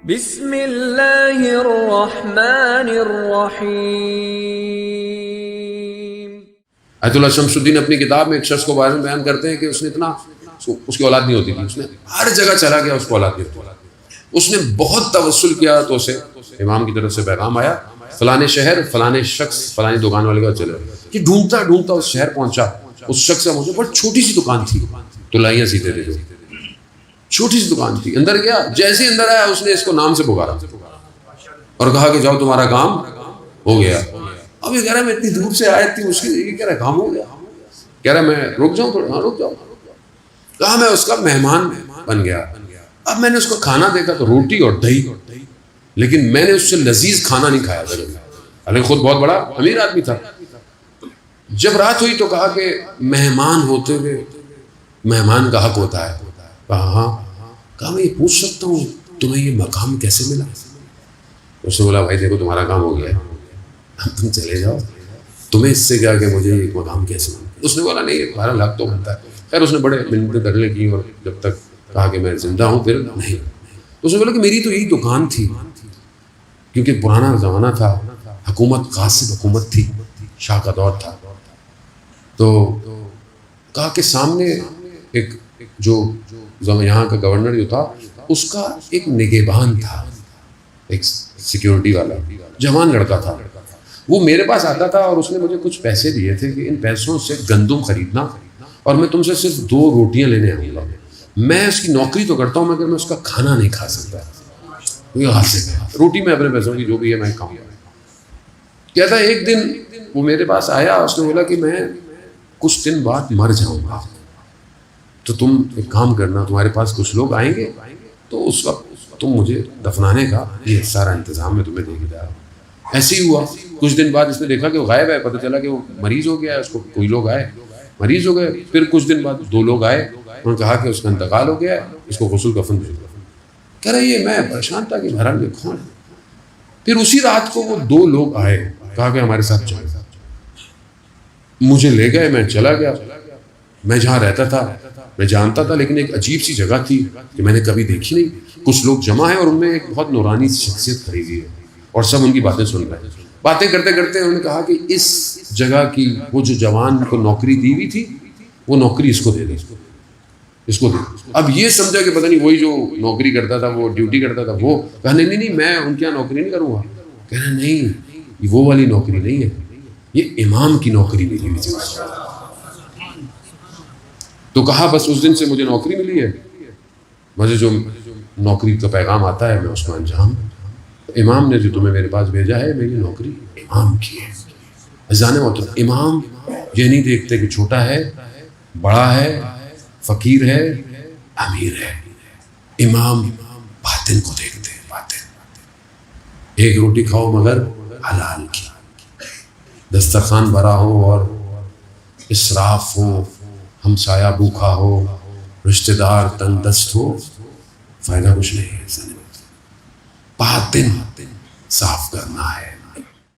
بسم اللہ الرحمن الرحیم۔ آیت اللہ شمس الدین اپنی کتاب میں ایک شخص کو بارے میں بیان کرتے ہیں کہ اس نے اتنا اس کی اولاد نہیں ہوتی تھی، اس نے ہر جگہ چلا گیا، اس کو اولاد نہیں ہوتی، اس نے بہت توسل کیا تو اسے امام کی طرف سے پیغام آیا فلانے شہر فلانے شخص فلانی دکان والے کا چلے، کہ ڈھونڈتا ڈھونڈتا اس شہر پہنچا، اس شخص کا مجھے بہت چھوٹی سی دکان تھی، تلائیاں سیتے تھے، جو چھوٹی سی دکان تھی، اندر گیا، جیسے ہی اندر آیا اس نے اس کو نام سے پکارا اور کہا کہ جاؤ تمہارا کام ہو گیا۔ اب یہ کہہ رہا ہے میں اتنی دور سے آیا، اتنی مشکل، یہ کہہ رہا ہے کام ہو گیا، کہہ رہا ہے میں رک جاؤں تھوڑا، ہاں رک جاؤ، کہا میں اس کا مہمان بن گیا۔ اب میں نے اس کو کھانا دیکھا تو روٹی اور دہی، لیکن میں نے اس سے لذیذ کھانا نہیں کھایا تھا، حالانکہ خود بہت بڑا امیر آدمی تھا۔ جب رات ہوئی تو کہا کہ مہمان ہوتے ہوئے مہمان کا حق ہوتا ہے، کہا ہاں، کہا میں یہ پوچھ سکتا ہوں تمہیں یہ مقام کیسے ملا؟ اس نے بولا بھائی دیکھو تمہارا کام ہو گیا ہے، تم چلے جاؤ، تمہیں اس سے کیا کہ مجھے یہ مقام کیسے ملا؟ اس نے بولا نہیں، تمہارا حق تو بنتا ہے۔ خیر اس نے بڑے منتیں ترلے کی اور جب تک کہا کہ میں زندہ ہوں پھر نہیں۔ اس نے بولا کہ میری تو یہی دکان تھی، کیونکہ پرانا زمانہ تھا، حکومت غاصب حکومت تھی، شاہ کا دور تھا، تو کہا کہ سامنے ایک جو یہاں کا گورنر جو تھا اس کا ایک نگہبان تھا، ایک سیکیورٹی والا جوان لڑکا تھا، وہ میرے پاس آتا تھا اور اس نے مجھے کچھ پیسے دیے تھے کہ ان پیسوں سے گندم خریدنا اور میں تم سے صرف 2 روٹیاں لینے آؤں گا، میں اس کی نوکری تو کرتا ہوں مگر میں اس کا کھانا نہیں کھا سکتا، روٹی میں اپنے پیسوں کی جو بھی ہے میں کھاؤں گا۔ کہتا ہے ایک دن وہ میرے پاس آیا، اس نے بولا کہ میں کچھ دن بعد مر جاؤں گا، تو تم ایک کام کرنا، تمہارے پاس کچھ لوگ آئیں گے تو اس وقت تم مجھے دفنانے کا یہ سارا انتظام میں تمہیں دے کے جا رہا ہوں۔ ایسے ہی ہوا، کچھ دن بعد اس نے دیکھا کہ وہ غائب ہے، پتہ چلا کہ وہ مریض ہو گیا ہے، اس کو کوئی لوگ آئے مریض ہو گئے، پھر کچھ دن بعد 2 لوگ آئے، انہوں نے کہا کہ اس کا انتقال ہو گیا ہے، اس کو غسل کفن دے دو۔ کہہ رہا یہ میں پریشان تھا کہ بہرحال یہ کون ہے۔ پھر اسی رات کو وہ 2 لوگ آئے، کہا کہ ہمارے ساتھ چلو، مجھے لے گئے، میں چلا گیا، میں جہاں رہتا تھا میں جانتا تھا، لیکن ایک عجیب سی جگہ تھی کہ میں نے کبھی دیکھی نہیں، کچھ لوگ جمع ہیں اور ان میں ایک بہت نورانی شخصیت کھڑی ہوئی ہے اور سب ان کی باتیں سن رہے ہیں۔ باتیں کرتے کرتے انہوں نے کہا کہ اس جگہ کی وہ جو جوان کو نوکری دی ہوئی تھی وہ نوکری اس کو دے دیں، اس کو دے۔ اب یہ سمجھا کہ پتہ نہیں وہی جو نوکری کرتا تھا، وہ ڈیوٹی کرتا تھا، وہ کہا نہیں میں ان کے یہاں نوکری نہیں کروں گا۔ کہہ رہا نہیں یہ وہ والی نوکری نہیں ہے، یہ امام کی نوکری ملی ہوئی تھی۔ تو کہا بس اس دن سے مجھے نوکری ملی ہے، مجھے جو نوکری کا پیغام آتا ہے میں اس کو انجام، امام نے جو تمہیں میرے پاس بھیجا ہے میری نوکری امام کی ہے۔ عزیزان محترم، امام یہ نہیں دیکھتے کہ چھوٹا ہے، بڑا ہے، فقیر ہے، امیر ہے، امام باطن کو دیکھتے ہیں، باطن۔ ایک روٹی کھاؤ مگر حلال کی، دسترخوان بھرا ہو اور اسراف ہو، ہمسایہ بھوکا ہو، رشتہ دار تنگ دست ہو، فائدہ کچھ نہیں ہے۔ باطن صاف کرنا ہے۔